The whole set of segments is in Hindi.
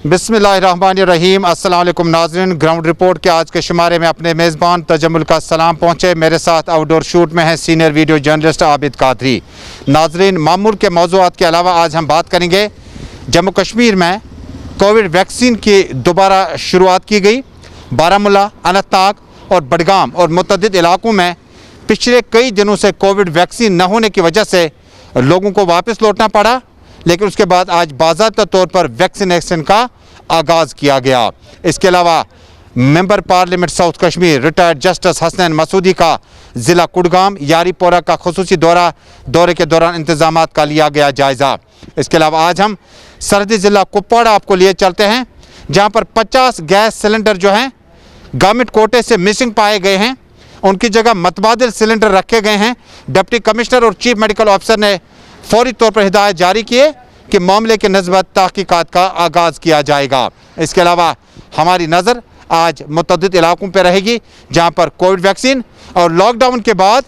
बिस्मिल्लाहिर्रहमानिर्रहीम। अस्सलाम वालेकुम नाज़रीन, ग्राउंड रिपोर्ट के आज के शुमारे में अपने मेज़बान तजम्मुल का सलाम पहुँचे। मेरे साथ आउटडोर शूट में है senior video journalist Abid Qadri. नाज़रीन, मामूल के मौज़ूआत के अलावा आज हम बात करेंगे जम्मू कश्मीर में कोविड वैक्सीन की दोबारा शुरुआत की गई। बारामूला, अनंतनाग और बडगाम और मुतअद्दिद इलाकों में पिछले कई दिनों से कोविड वैक्सीन न होने की वजह से लोगों को वापस लौटना पड़ा, लेकिन उसके बाद आज बाज़ाब्ता तौर पर वैक्सीनेशन का आगाज़ किया गया। इसके अलावा member parliament south Kashmir retired justice Hasnain Masoodi का ज़िला कुड़गाम यारीपोरा का खुसूसी दौरे के दौरान इंतजामात का लिया गया जायज़ा। इसके अलावा आज हम सरहदी ज़िला कुपवाड़ा आपको लिए चलते हैं, जहाँ पर 50 गैस सिलेंडर जो हैं गवर्नमेंट कोटे से मिसिंग पाए गए हैं। उनकी जगह मतबादिल सिलेंडर रखे गए हैं। डिप्टी कमिश्नर और चीफ मेडिकल ऑफिसर ने फौरी तौर पर हिदायत जारी किए कि मामले के नस्बत तहकीकात का आगाज़ किया जाएगा। इसके अलावा हमारी नज़र आज मुतअद्दिद इलाकों पर रहेगी, जहां पर कोविड वैक्सीन और लॉकडाउन के बाद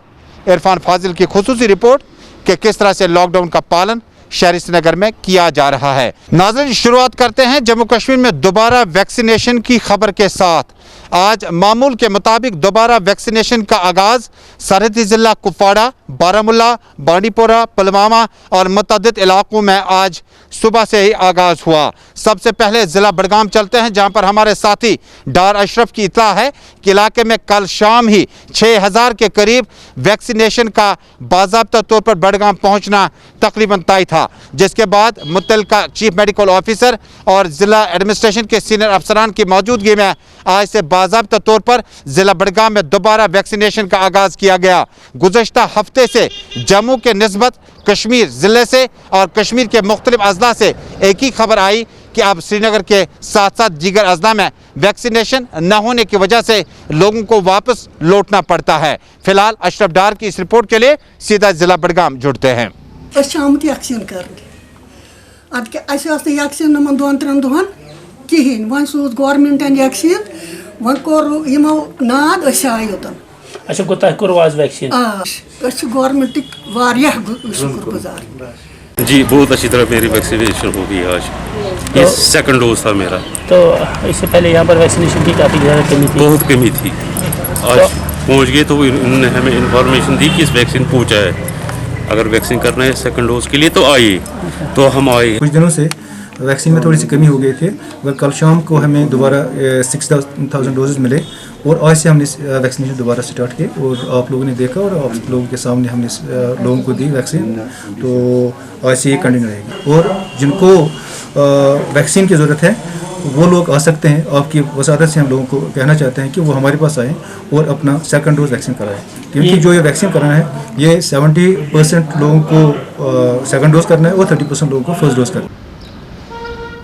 इरफान फाजिल की खुसूसी रिपोर्ट कि किस तरह से लॉकडाउन का पालन शहरी श्रीनगर में किया जा रहा है। नाज़रीन, शुरुआत करते हैं जम्मू कश्मीर में दोबारा वैक्सीनेशन की खबर के साथ। आज मामूल के मुताबिक दोबारा वैक्सीनेशन का आगाज़ सरहदी ज़िला कुपवाड़ा, बारामूला, बांडीपोरा, पुलवामा और मुतअद्दिद इलाकों में आज सुबह से ही आगाज़ हुआ। सबसे पहले ज़िला बडगाम चलते हैं, जहां पर हमारे साथी डार अशरफ की इत्तला है कि इलाके में कल शाम ही 6000 के करीब वैक्सीनेशन का बाज़ाब्ता तौर पर बडगाम पहुँचना तकरीबन तय था, जिसके बाद मुतल्लिका चीफ मेडिकल ऑफिसर और ज़िला एडमिनिस्ट्रेशन के सीनियर अफसरान की मौजूदगी में आज से बाज़ाब्ता तौर पर ज़िला बडगाम में दोबारा वैक्सीनेशन का आगाज़ किया गया। गुज़श्ता हफ्ते से जम्मू के निस्बत कश्मीर ज़िले से और कश्मीर के मुख्तलिफ अजला से एक ही खबर आई कि अब श्रीनगर के साथ साथ दीगर अजला में वैक्सीनेशन न होने की वजह से लोगों को वापस लौटना पड़ता है। फिलहाल अशरफ डार की इस रिपोर्ट के लिए सीधा ज़िला बडगाम जुड़ते हैं। वैक्सीन वैक्सीन 2-3 दुहन कहें वन सूज गवर्नमेंटन वैक्सीन वन कोर यमो नाद आय योतन। अच्छा गो तह कोर आज वैक्सीन गवर्नमेंट वारियाह शुक्रगुजार। जी, बहुत अच्छी तरह मेरी वैक्सीनेशन हो गई आज। ये सेकंड डोज था मेरा। तो इससे पहले यहाँ पर वैक्सीनेशन की काफ़ी ज़्यादा कमी थी। बहुत कमी थी। आज पहुँच गए तो इन्होंने हमें इंफॉर्मेशन दी कि इस वैक्सीन पहुँचा है, अगर वैक्सीन करना है सेकंड डोज के लिए तो आइए। तो हम आए। कुछ दिनों से वैक्सीन में थोड़ी सी कमी हो गई थी, मगर कल शाम को हमें दोबारा 6000 डोजेज मिले और आज से हमने वैक्सीनेशन दोबारा स्टार्ट की और आप लोगों ने देखा और आप लोगों के सामने हमने लोगों को दी वैक्सीन। तो आज से ये कंटिन्यू रहेगी और जिनको वैक्सीन की ज़रूरत है वो लोग आ सकते हैं। आपकी वसादत से हम लोगों को कहना चाहते हैं कि वो हमारे पास आएँ और अपना सेकंड डोज वैक्सीन कराएं, क्योंकि जो ये वैक्सीन कराना है ये 70% लोगों को सेकंड डोज करना है और 30% लोगों को फर्स्ट डोज करना है।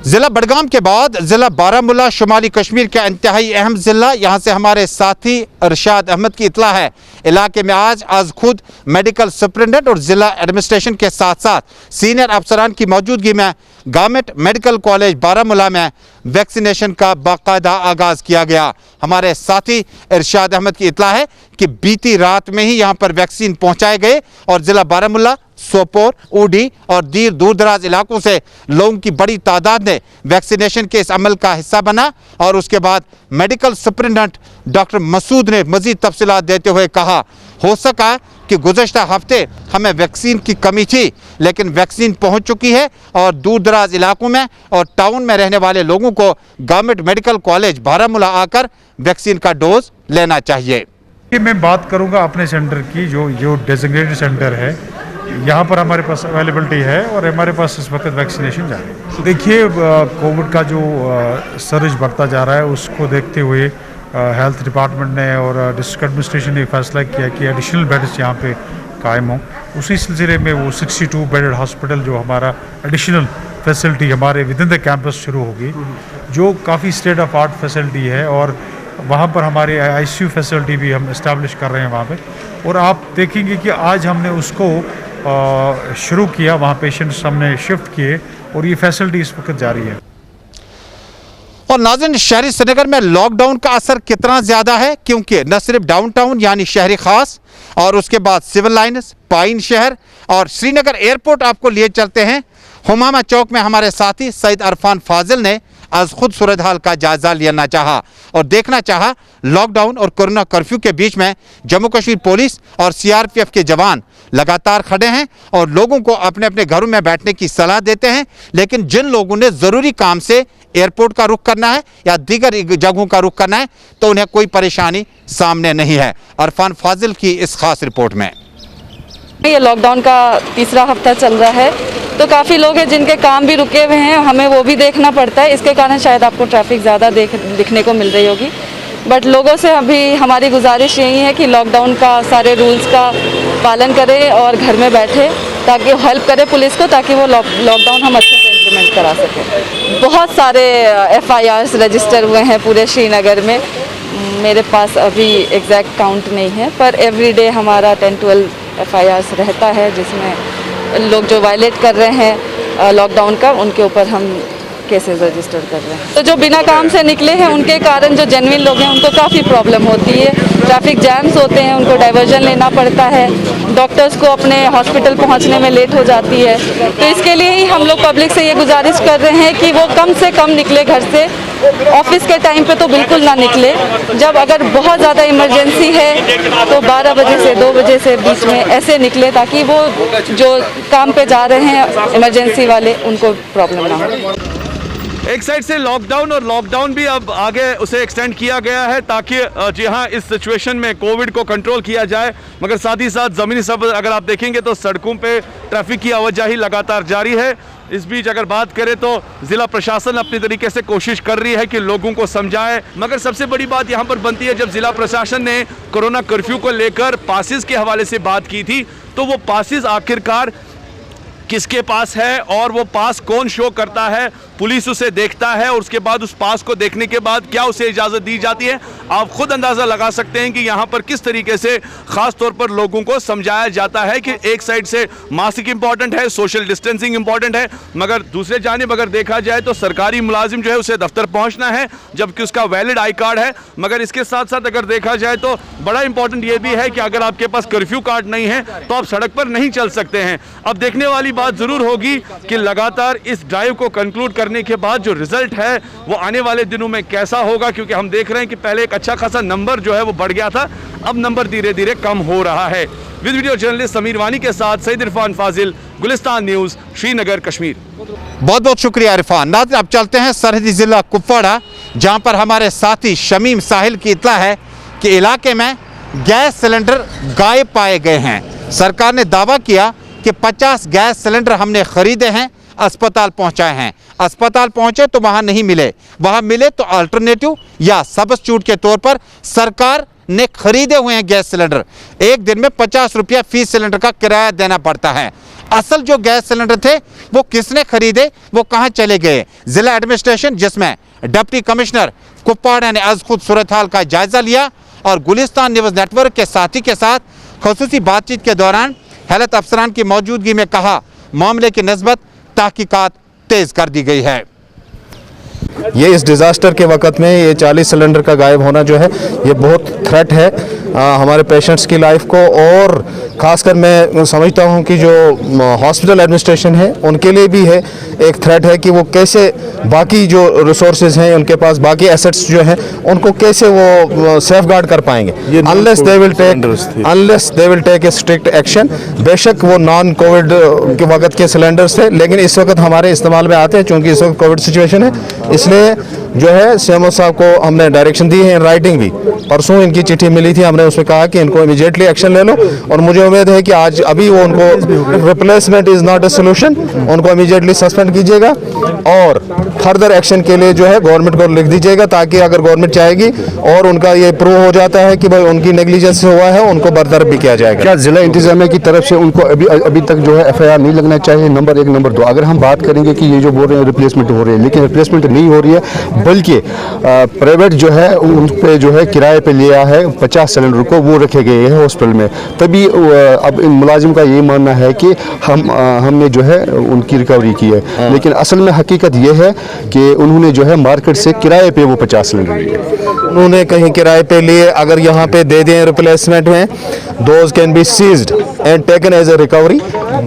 ज़िला बडगाम के बाद ज़िला बारामूला शुमाली कश्मीर का इंतहाई अहम ज़िला, यहाँ से हमारे साथी अरशाद अहमद की इत्तला है। इलाके में आज खुद मेडिकल सुपरिटेंडेंट और ज़िला एडमिनिस्ट्रेशन के साथ साथ सीनियर अफसरान की मौजूदगी में गवर्नमेंट मेडिकल कॉलेज बारामूला में वैक्सीनेशन का बाकायदा आगाज़ किया गया। हमारे साथी अरशाद अहमद की इत्तला है कि बीती रात में ही यहाँ पर वैक्सीन पहुँचाए गए और ज़िला बारामूला, सोपोर, ऊडी और दूर दराज इलाकों से लोगों की बड़ी तादाद ने वैक्सीनेशन के इस अमल का हिस्सा बना। और उसके बाद मेडिकल सुपरिटेंडेंट डॉक्टर मसूद ने मज़ीद तफसीलात देते हुए कहा, हो सका कि गुज़श्ता हफ्ते हमें वैक्सीन की कमी थी, लेकिन वैक्सीन पहुंच चुकी है और दूर दराज इलाकों में और टाउन में रहने वाले लोगों को गवर्नमेंट मेडिकल कॉलेज बारामूला आकर वैक्सीन का डोज लेना चाहिए। मैं बात करूंगा अपने सेंटर की, जो डेजिग्नेटेड सेंटर है, यहाँ पर हमारे पास अवेलेबिलिटी है और हमारे पास इस वक्त वैक्सीनेशन जा रही है। देखिए, कोविड का जो सर्ज बढ़ता जा रहा है उसको देखते हुए हेल्थ डिपार्टमेंट ने और डिस्ट्रिक्ट एडमिनिस्ट्रेशन ने फैसला किया कि एडिशनल बेड्स यहाँ पे कायम हों। उसी सिलसिले में वो 62 बेडेड हॉस्पिटल जो हमारा एडिशनल फैसिलिटी हमारे विद इन द कैंपस शुरू होगी, जो काफ़ी स्टेट ऑफ आर्ट फैसिलिटी है। और वहाँ पर हमारी ICU फैसिलिटी भी हम इस्टेब्लिश कर रहे हैं वहाँ पे। और आप देखेंगे कि आज हमने उसको शुरू किया, वहाँ पेशेंट्स हमने शिफ्ट किए और ये फैसिलिटी इस वक्त जारी है। और नाज़रीन, शहरी श्रीनगर में लॉकडाउन का असर कितना ज़्यादा है, क्योंकि न सिर्फ डाउनटाउन यानी शहरी खास और उसके बाद सिविल लाइन्स, पाइन शहर और श्रीनगर एयरपोर्ट आपको लिए चलते हैं। हुमामा चौक में हमारे साथी सईद अरफान फाजिल ने आज खुद सूरत हाल का जायजा लेना चाहा और देखना चाहा लॉकडाउन और कोरोना कर्फ्यू के बीच में जम्मू कश्मीर पुलिस और सीआरपीएफ के जवान लगातार खड़े हैं और लोगों को अपने अपने घरों में बैठने की सलाह देते हैं। लेकिन जिन लोगों ने ज़रूरी काम से एयरपोर्ट का रुख करना है या दीगर जगहों का रुख करना है तो उन्हें कोई परेशानी सामने नहीं है। अरफान फाजिल की इस खास रिपोर्ट में। ये लॉकडाउन का तीसरा हफ्ता चल रहा है तो काफ़ी लोग हैं जिनके काम भी रुके हुए हैं, हमें वो भी देखना पड़ता है। इसके कारण शायद आपको ट्रैफिक ज़्यादा दिखने को मिल रही होगी। बट लोगों से अभी हमारी गुजारिश यही है कि लॉकडाउन का सारे रूल्स का पालन करें और घर में बैठे ताकि हेल्प करें पुलिस को, ताकि वो लॉकडाउन हम अच्छे से इम्प्लीमेंट करा सकें। बहुत सारे FIRs रजिस्टर हुए हैं पूरे श्रीनगर में। मेरे पास अभी एग्जैक्ट काउंट नहीं है पर एवरीडे हमारा 10-12 FIRs रहता है जिसमें लोग जो वायलेट कर रहे हैं लॉकडाउन का उनके ऊपर हम केसेस रजिस्टर कर रहे हैं। तो जो बिना काम से निकले हैं उनके कारण जो जेन्युइन लोग हैं उनको काफ़ी प्रॉब्लम होती है। ट्रैफिक जैम्स होते हैं, उनको डाइवर्जन लेना पड़ता है, डॉक्टर्स को अपने हॉस्पिटल पहुंचने में लेट हो जाती है। तो इसके लिए ही हम लोग पब्लिक से ये गुजारिश कर रहे हैं कि वो कम से कम निकले घर से। ऑफिस के टाइम पे तो बिल्कुल ना निकले। जब अगर बहुत ज़्यादा इमरजेंसी है तो 12 बजे से 2 बजे से बीच में ऐसे निकले ताकि वो जो काम पे जा रहे हैं इमरजेंसी वाले उनको प्रॉब्लम ना हो। एक साइड से लॉकडाउन और लॉकडाउन भी अब आगे उसे एक्सटेंड किया गया है ताकि जी हाँ इस सिचुएशन में कोविड को कंट्रोल किया जाए। मगर साथ ही साथ ज़मीनी सफर अगर आप देखेंगे तो सड़कों पे ट्रैफिक की आवाजाही लगातार जारी है। इस बीच अगर बात करें तो ज़िला प्रशासन अपनी तरीके से कोशिश कर रही है कि लोगों को समझाए। मगर सबसे बड़ी बात यहाँ पर बनती है जब ज़िला प्रशासन ने कोरोना कर्फ्यू को लेकर पासिस के हवाले से बात की थी तो वो पासिस आखिरकार किसके पास है और वो पास कौन शो करता है, पुलिस उसे देखता है और उसके बाद उस पास को देखने के बाद क्या उसे इजाज़त दी जाती है। आप खुद अंदाज़ा लगा सकते हैं कि यहाँ पर किस तरीके से ख़ास तौर पर लोगों को समझाया जाता है कि एक साइड से मास्क इंपॉर्टेंट है, सोशल डिस्टेंसिंग इंपॉर्टेंट है, मगर दूसरे जानिब अगर देखा जाए तो सरकारी मुलाजिम जो है उसे दफ्तर पहुँचना है जबकि उसका वैलिड आई कार्ड है। मगर इसके साथ साथ अगर देखा जाए तो बड़ा इंपॉर्टेंट ये भी है कि अगर आपके पास कर्फ्यू कार्ड नहीं है तो आप सड़क पर नहीं चल सकते हैं। अब देखने वाली बात ज़रूर होगी कि लगातार इस ड्राइव को कंक्लूड करने के बाद जो रिजल्ट है वो आने वाले दिनों में कैसा होगा, क्योंकि हम देख रहे हैं कि पहले एक अच्छा खासा नंबर जो है वो बढ़ गया था, अब नंबर धीरे धीरे कम हो रहा है। विद वीडियो जर्नलिस्ट समीर वानी के साथ सईद इरफान फाजिल, गुलिस्तान न्यूज़, श्रीनगर, कश्मीर। बहुत बहुत शुक्रिया इरफान। नाज़रीन अब चलते हैं सरहदी ज़िला कुपवाड़ा जहां पर हमारे साथी शमीम साहिल की इत्तला है कि इलाके में गैस सिलेंडर गायब पाए गए हैं। सरकार ने दावा किया कि 50 गैस सिलेंडर हमने ख़रीदे हैं, अस्पताल पहुंचाए हैं। अस्पताल पहुंचे तो वहां नहीं मिले, वहां मिले तो अल्टरनेटिव या सब्स्टिट्यूट के तौर पर सरकार ने खरीदे हुए हैं गैस सिलेंडर। एक दिन में 50 रुपया फीस सिलेंडर का किराया देना पड़ता है। असल जो गैस सिलेंडर थे वो किसने खरीदे, वो कहां चले गए? जिला एडमिनिस्ट्रेशन जिसमें डिप्टी कमिश्नर कुपवाड़ा ने आज खुद सूरत हाल का जायजा लिया और गुलिस्तान न्यूज़ नेटवर्क के साथी के साथ खुसूसी बातचीत के दौरान हेल्थ अफसरान की मौजूदगी में कहा मामले की निस्बत तहकीकात तेज कर दी गई है। ये इस डिज़ास्टर के वक्त में ये 40 सिलेंडर का गायब होना जो है ये बहुत थ्रेट है हमारे पेशेंट्स की लाइफ को, और ख़ासकर मैं समझता हूँ कि जो हॉस्पिटल एडमिनिस्ट्रेशन है उनके लिए भी है एक थ्रेट है कि वो कैसे बाकी जो रिसोर्सेज हैं उनके पास, बाकी एसेट्स जो हैं उनको कैसे वो सेफ गार्ड कर पाएंगे unless they will take a strict action. बेशक वो नॉन कोविड के वक्त के सिलेंडर्स थे लेकिन इस वक्त हमारे इस्तेमाल में आते हैं चूँकि इस वक्त कोविड सिचुएशन है, इसलिए जो है सीएमओ साहब को हमने डायरेक्शन दी है इन राइटिंग भी। परसों इनकी चिट्ठी मिली थी, हमने उसमें कहा कि इनको इमीडिएटली एक्शन ले लो और मुझे उम्मीद है कि आज अभी वो उनको replacement is not a solution, उनको इमीडिएटली सस्पेंड कीजिएगा और फर्दर एक्शन के लिए जो है गवर्नमेंट को लिख दीजिएगा ताकि अगर गवर्नमेंट चाहेगी और उनका ये प्रूव हो जाता है कि भाई उनकी नेग्लिजेंस हुआ है उनको बरतरफ भी किया जाएगा। क्या जिला इंतजामिया की तरफ से उनको अभी तक जो है FIR नहीं लगना चाहिए? नंबर 1। नंबर 2, अगर हम बात करेंगे कि ये जो बोल रहे हैं रिप्लेसमेंट हो रही है, लेकिन रिप्लेसमेंट नहीं हो रही है बल्कि प्राइवेट जो है उन पे जो है किराए पे लिया है 50 सिलेंडर को, वो रखे गए हैं हॉस्पिटल में। तभी अब इन मुलाजिम का ये मानना है कि हमने जो है उनकी रिकवरी की है, लेकिन असल में हकीकत ये है कि उन्होंने जो है मार्केट से किराए पे वो 50 सिलेंडर लिए, उन्होंने कहीं किराए पे लिए, अगर यहाँ पे दे दें रिप्लेसमेंट में, those can be seized. And taken as a recovery,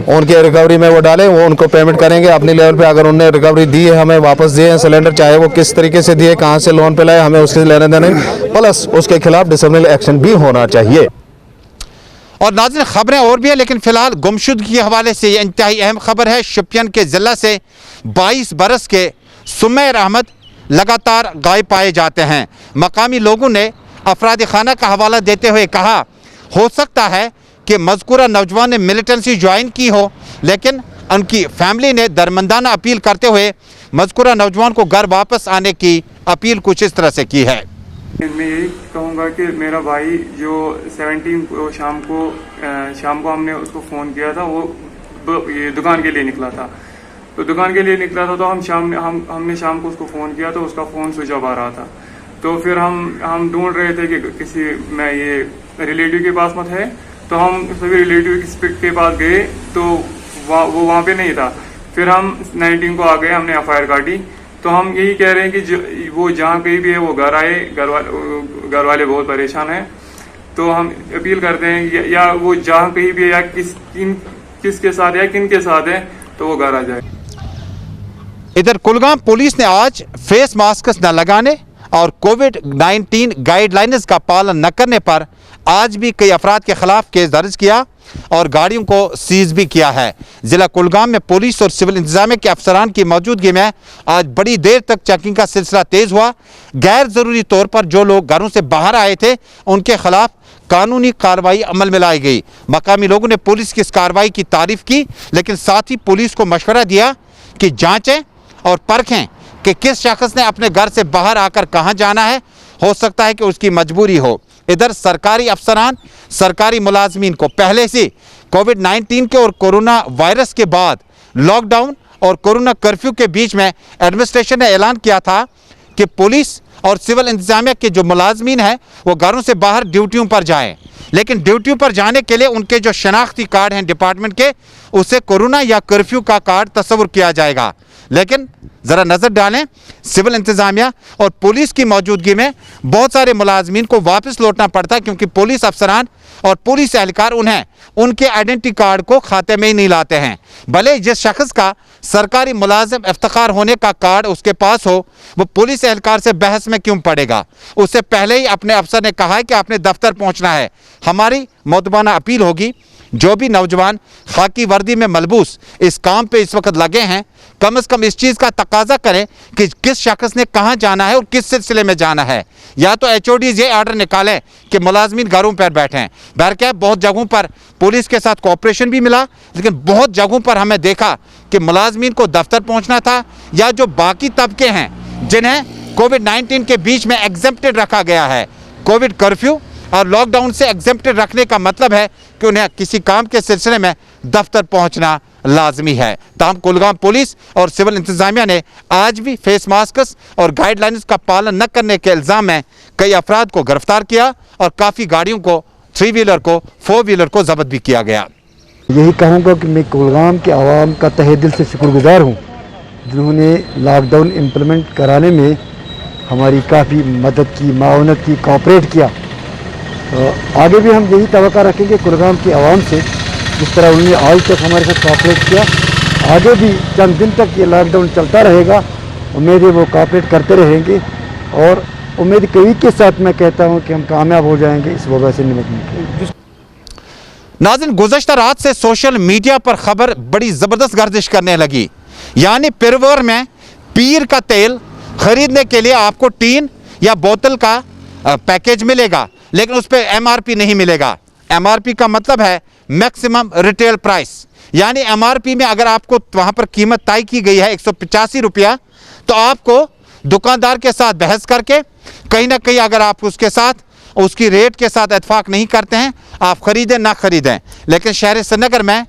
उनके रिकवरी में वो डालें, वो उनको पेमेंट करेंगे अपनी लेवल पे। अगर उन्होंने रिकवरी दी है, हमें वापस दिए हैं सिलेंडर, चाहे वो किस तरीके से दिए, कहाँ से लोन पे लाए, हमें उसके लेने देने, प्लस उसके खिलाफ डिसिप्लिनरी एक्शन भी होना चाहिए। और नाज़रीन, खबरें और भी है, लेकिन फिलहाल गुमशुदगी के हवाले से ये इंतहाई अहम खबर है। शोपियान के ज़िला से 22 बरस के सुमैर अहमद लगातार गायब पाए जाते हैं। मकामी लोगों ने अफराद खाना का हवाला देते हुए कहा, हो सकता है कि मज़कूरा नौजवान ने मिलिटेंसी ज्वाइन की हो, लेकिन उनकी फैमिली ने दरमंदाना अपील करते हुए मज़कूरा नौजवान को घर वापस आने की अपील कुछ इस तरह से की है। मैं यही कहूँगा कि मेरा भाई जो 17 को शाम को हमने उसको फ़ोन किया था, वो ये दुकान के लिए निकला था। तो दुकान के लिए निकला था तो हमने शाम को उसको फ़ोन किया तो उसका फ़ोन स्विच ऑफ आ रहा था। तो फिर हम ढूंढ रहे थे कि किसी में ये रिलेटिव के पास मत है, तो हम सभी रिलेटिव के पास गए तो वो वहाँ पे नहीं था। फिर हम 19 को आ गए, हमने FIR काटी। तो हम यही कह रहे हैं कि वो जहाँ कहीं भी है वो घर आए, घर वाले बहुत परेशान हैं। तो हम अपील करते हैं या वो जहाँ कहीं भी है या किसके साथ या किन के साथ है तो वो घर आ जाए। इधर कुलगाम पुलिस ने आज फेस मास्क न लगाने और कोविड-19 गाइडलाइंस का पालन न करने पर आज भी कई अफराद के खिलाफ केस दर्ज किया और गाड़ियों को सीज भी किया है। ज़िला कुलगाम में पुलिस और सिविल इंतजामिया के अफसरान की मौजूदगी में आज बड़ी देर तक चेकिंग का सिलसिला तेज हुआ। गैर ज़रूरी तौर पर जो लोग घरों से बाहर आए थे उनके खिलाफ कानूनी कार्रवाई अमल में लाई गई। मकामी लोगों ने पुलिस की इस कार्रवाई की तारीफ की, लेकिन साथ ही पुलिस को मशवरा दिया कि जाँचें और परखें कि किस शख्स ने अपने घर से बाहर आकर कहाँ जाना है, हो सकता है कि उसकी मजबूरी हो। इधर सरकारी अफसरान सरकारी मुलाजमीन को पहले से कोविड-19 के और कोरोना वायरस के बाद लॉकडाउन और कोरोना कर्फ्यू के बीच में एडमिनिस्ट्रेशन ने ऐलान किया था कि पुलिस और सिविल इंतजामिया के जो मुलाजमीन हैं वो घरों से बाहर ड्यूटियों पर जाएं, लेकिन ड्यूटियों पर जाने के लिए उनके जो शनाख्ती कार्ड हैं डिपार्टमेंट के, उससे कोरोना या कर्फ्यू का कार्ड तस्वुर किया जाएगा। लेकिन ज़रा नज़र डालें, सिविल इंतजामिया और पुलिस की मौजूदगी में बहुत सारे मुलाजमीन को वापस लौटना पड़ता है, क्योंकि पुलिस अफसरान और पुलिस एहलकार उनके आइडेंटिटी कार्ड को खाते में ही नहीं लाते हैं। भले जिस शख्स का सरकारी मुलाजिम इफ्तिखार होने का कार्ड उसके पास हो, वो पुलिस एहलकार से बहस में क्यों पड़ेगा। उससे पहले ही अपने अफसर ने कहा है कि आपने दफ्तर पहुँचना है। हमारी मोतबाना अपील होगी, जो भी नौजवान खाकी वर्दी में मलबूस इस काम पे इस वक्त लगे हैं, कम से कम इस चीज़ का तकाजा करें कि किस शख्स ने कहाँ जाना है और किस सिलसिले में जाना है। या तो HODs ये आर्डर निकालें कि मुलाजमीन घरों पर बैठें। बहरकैफ बहुत जगहों पर पुलिस के साथ कोऑपरेशन भी मिला, लेकिन बहुत जगहों पर हमें देखा कि मुलाजमीन को दफ्तर पहुँचना था, या जो बाकी तबके हैं जिन्हें कोविड-19 के बीच में एग्जेम्प्टेड रखा गया है। कोविड कर्फ्यू और लॉकडाउन से एग्जेम्प्टेड रखने का मतलब है कि उन्हें किसी काम के सिलसिले में दफ्तर पहुंचना लाजमी है। ताहम कुलगाम पुलिस और सिविल इंतजामिया ने आज भी फेस मास्क और गाइडलाइंस का पालन न करने के इल्ज़ाम में कई अफराद को गिरफ्तार किया और काफ़ी गाड़ियों को 3 व्हीलर को 4 व्हीलर को जब्त भी किया गया। यही कहूँगा कि मैं कुलगाम के आवाम का तहे दिल से शुक्रगुजार हूँ, जिन्होंने लॉकडाउन इम्प्लीमेंट कराने में हमारी काफ़ी मदद की, मावनत की, कोऑपरेट किया। तो आगे भी हम यही तवक्का रखेंगे कुलगाम की आवाम से, जिस तरह उन्होंने आज तक हमारे साथ कोऑपरेट किया। आगे भी चंद दिन तक ये लॉकडाउन चलता रहेगा, उम्मीद है वो कोऑपरेट करते रहेंगे और उम्मीद कई के साथ मैं कहता हूँ कि हम कामयाब हो जाएंगे इस वबा से निपटने के। नाज़रीन, गुज़श्ता रात से सोशल मीडिया पर खबर बड़ी ज़बरदस्त गर्दिश करने लगी, यानी पिरवर में पीर का तेल खरीदने के लिए आपको टीन या बोतल का पैकेज मिलेगा, लेकिन उस पर MRP नहीं मिलेगा। MRP का मतलब है मैक्सिमम रिटेल प्राइस, यानी MRP में अगर आपको वहाँ पर कीमत तय की गई है 185 रुपया, तो आपको दुकानदार के साथ बहस करके कहीं ना कहीं अगर आप उसके साथ उसकी रेट के साथ इत्फाक नहीं करते हैं, आप ख़रीदें ना ख़रीदें। लेकिन शहर श्रीनगर में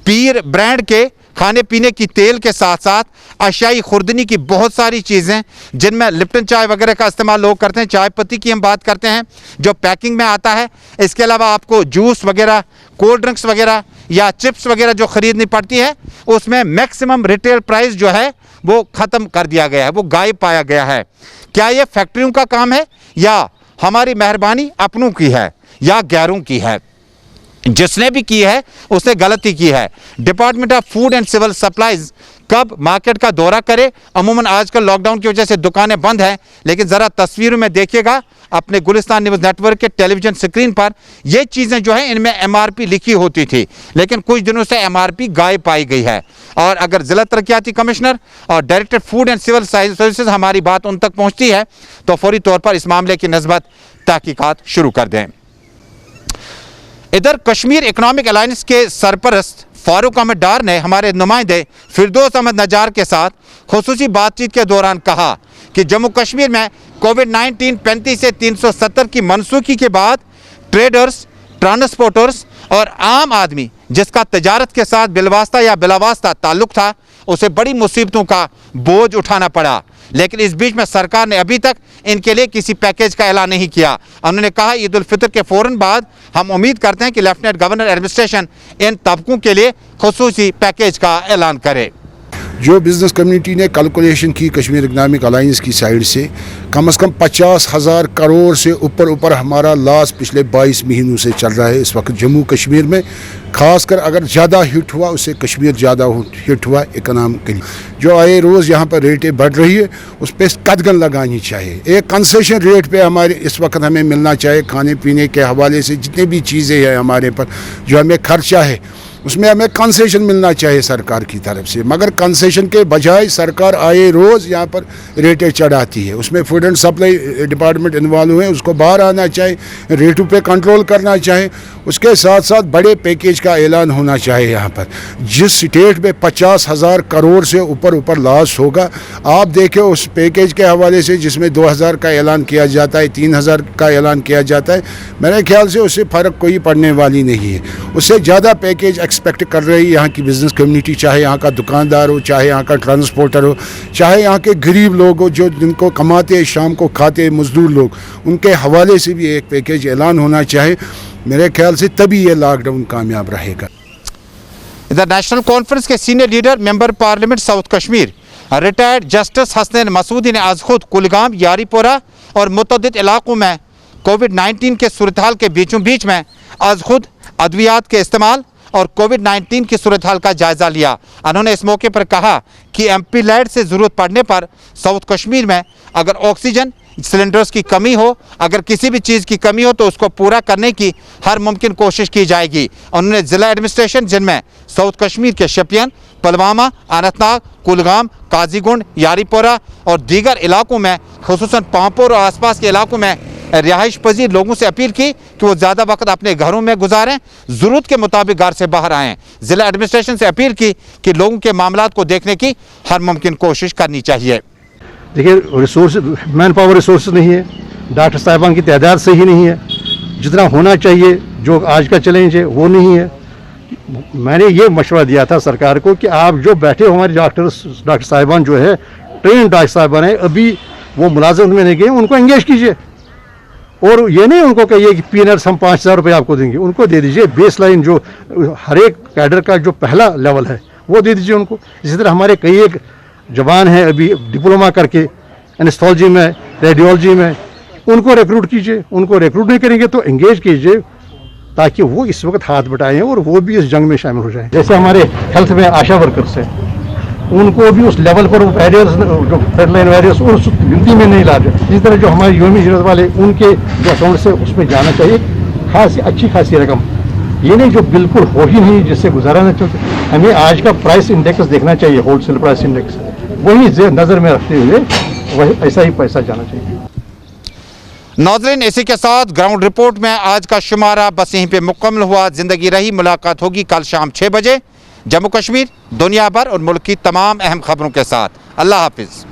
पीर ब्रांड के खाने पीने की तेल के साथ साथ अशियाई खुर्दनी की बहुत सारी चीज़ें, जिनमें लिप्टन चाय वगैरह का इस्तेमाल लोग करते हैं, चाय पत्ती की हम बात करते हैं जो पैकिंग में आता है। इसके अलावा आपको जूस वगैरह, कोल्ड ड्रिंक्स वगैरह या चिप्स वगैरह जो ख़रीदनी पड़ती है, उसमें मैक्सिमम रिटेल प्राइस जो है वो ख़त्म कर दिया गया है, वो गायब पाया गया है। क्या ये फैक्ट्रियों का काम है या हमारी मेहरबानी अपनों की है या गैरों की है? जिसने भी की है उसने गलती की है। Department of food and civil supplies कब मार्केट का दौरा करे? अमूमन आजकल लॉकडाउन की वजह से दुकानें बंद हैं, लेकिन ज़रा तस्वीरों में देखिएगा अपने गुलिस्तान न्यूज़ नेटवर्क के टेलीविजन स्क्रीन पर, ये चीज़ें जो हैं इनमें MRP लिखी होती थी, लेकिन कुछ दिनों से MRP गायब पाई गई है। और अगर ज़िला तरक्याती कमिश्नर और director food and civil services हमारी बात उन तक पहुँचती है तो फौरी तौर पर इस मामले की नस्बत तहकीकात शुरू कर दें। इधर कश्मीर इकनॉमिक अलायंस के सरपरस्त फारूक अहमद डार ने हमारे नुमाइंदे फिरदौस अहमद नजार के साथ खुसूसी बातचीत के दौरान कहा कि जम्मू कश्मीर में कोविड-19 35 से 370 की मनसूखी के बाद ट्रेडर्स, ट्रांसपोर्टर्स और आम आदमी जिसका तजारत के साथ बिलवास्ता या बिलावास्ता ताल्लुक था, उसे बड़ी मुसीबतों का बोझ उठाना पड़ा। लेकिन इस बीच में सरकार ने अभी तक इनके लिए किसी पैकेज का ऐलान नहीं किया। उन्होंने कहा ईद उल फितर के फ़ौरन बाद हम उम्मीद करते हैं कि लेफ्टिनेंट गवर्नर एडमिनिस्ट्रेशन इन तबकों के लिए खुसूसी पैकेज का ऐलान करे। जो बिज़नेस कम्युनिटी ने कैलकुलेशन की कश्मीर इकनॉमिक अलायंस की साइड से कम 50,000 करोड़ से ऊपर हमारा लॉस पिछले 22 महीनों से चल रहा है इस वक्त जम्मू कश्मीर में। ख़ासकर अगर ज़्यादा हिट हुआ उससे कश्मीर ज़्यादा हिट हुआ इकनॉमिकली। जो आए रोज़ यहाँ पर रेटें बढ़ रही है उस पर कदगन लगानी चाहिए। एक कंसेशन रेट पे हमारे इस वक्त हमें मिलना चाहिए। खाने पीने के हवाले से जितनी भी चीज़ें हैं हमारे पर जो हमें खर्चा है उसमें हमें कंसेशन मिलना चाहिए सरकार की तरफ से, मगर कंसेशन के बजाय सरकार आए रोज़ यहाँ पर रेटें चढ़ाती है। उसमें food and supply department involve हुए, उसको बाहर आना चाहिए, रेटों पे कंट्रोल करना चाहिए। उसके साथ साथ बड़े पैकेज का ऐलान होना चाहिए। यहाँ पर जिस स्टेट में 50,000 करोड़ से ऊपर लॉस होगा, आप देखें उस पैकेज के हवाले से जिसमें 2,000 का ऐलान किया जाता है, 3,000 का ऐलान किया जाता है, मेरे ख्याल से उससे फ़र्क कोई पड़ने वाली नहीं है। उससे ज़्यादा पैकेज एक्सपेक्ट कर रही है यहाँ की बिज़नेस कम्युनिटी, चाहे यहाँ का दुकानदार हो, चाहे यहाँ का ट्रांसपोर्टर हो, चाहे यहाँ के गरीब लोग हो जो जिनको कमाते हैं शाम को खाते मजदूर लोग, उनके हवाले से भी एक पैकेज ऐलान होना चाहिए। मेरे ख्याल से तभी ये लॉकडाउन कामयाब रहेगा। इधर नेशनल कॉन्फ्रेंस के senior leader member parliament south Kashmir retired justice Hasnain Masoodi ने आज खुद कुलगाम, यारीपोरा और मुतअद्दिद इलाकों में कोविड-19 के सूरत हाल के बीचों बीच में आज खुद अद्वियात के इस्तेमाल और कोविड-19 की सूरत हाल का जायज़ा लिया। उन्होंने इस मौके पर कहा कि MP लैड से ज़रूरत पड़ने पर साउथ कश्मीर में अगर ऑक्सीजन सिलेंडर्स की कमी हो, अगर किसी भी चीज़ की कमी हो तो उसको पूरा करने की हर मुमकिन कोशिश की जाएगी। उन्होंने ज़िला एडमिनिस्ट्रेशन जिनमें साउथ कश्मीर के शपियन, पुलवामा, अनंतनाग, कुलगाम, काजीगुंड, यारीपोरा और दीगर इलाकों में खुसूसन पांपोर और आसपास के इलाकों में रिहाइश पजीर लोगों से अपील की कि वो ज़्यादा वक्त अपने घरों में गुजारें, ज़रूरत के मुताबिक घर से बाहर आएँ। ज़िला एडमिनिस्ट्रेशन से अपील की कि लोगों के मामलात को देखने की हर मुमकिन कोशिश करनी चाहिए। देखिए, रिसोर्स मैन पावर रिसोर्स नहीं है, डॉक्टर साहिबान की तादाद सही नहीं है, जितना होना चाहिए जो आज का चैलेंज है वो नहीं है। मैंने ये मशवरा दिया था सरकार को कि आप जो बैठे हो हमारे डॉक्टर साहिबान जो है ट्रेन डॉक्टर साहिबान है, अभी वो मुलाजमत में नहीं गए, उनको एंगेज कीजिए। और ये नहीं उनको कहिए कि पीनट्स हम 5,000 रुपये आपको देंगे, उनको दे दीजिए बेस लाइन जो हर एक कैडर का जो पहला लेवल है वो दे दीजिए उनको। इसी तरह हमारे कई एक जवान हैं अभी डिप्लोमा करके एनेस्थेसियोलॉजी में, रेडियोलॉजी में, उनको रिक्रूट कीजिए। उनको रिक्रूट नहीं करेंगे तो एंगेज कीजिए ताकि वो इस वक्त हाथ बटाएं और वो भी इस जंग में शामिल हो जाएं। जैसे हमारे हेल्थ में आशा वर्कर्स हैं, उनको भी उस लेवल पर वैरियर्स जो फ्रंटलाइन वैरियर्स उस गिनती में नहीं ला रहे। इस तरह जो हमारे यूएमई जरूरत वाले उनके जो अकाउंट से उसमें जाना चाहिए खासी अच्छी खासी रकम, ये नहीं जो बिल्कुल हो ही नहीं जिससे गुजारा न चलते। हमें आज का प्राइस इंडेक्स देखना चाहिए, होलसेल प्राइस इंडेक्स, वही नज़र में रखते हुए वही ऐसा ही पैसा जाना चाहिए। नाज़रीन, इसी के साथ ग्राउंड रिपोर्ट में आज का शुमारा बस यहीं पे मुकम्मल हुआ। ज़िंदगी रही, मुलाकात होगी कल शाम 6 बजे जम्मू कश्मीर, दुनिया भर और मुल्क की तमाम अहम खबरों के साथ। अल्लाह हाफिज़।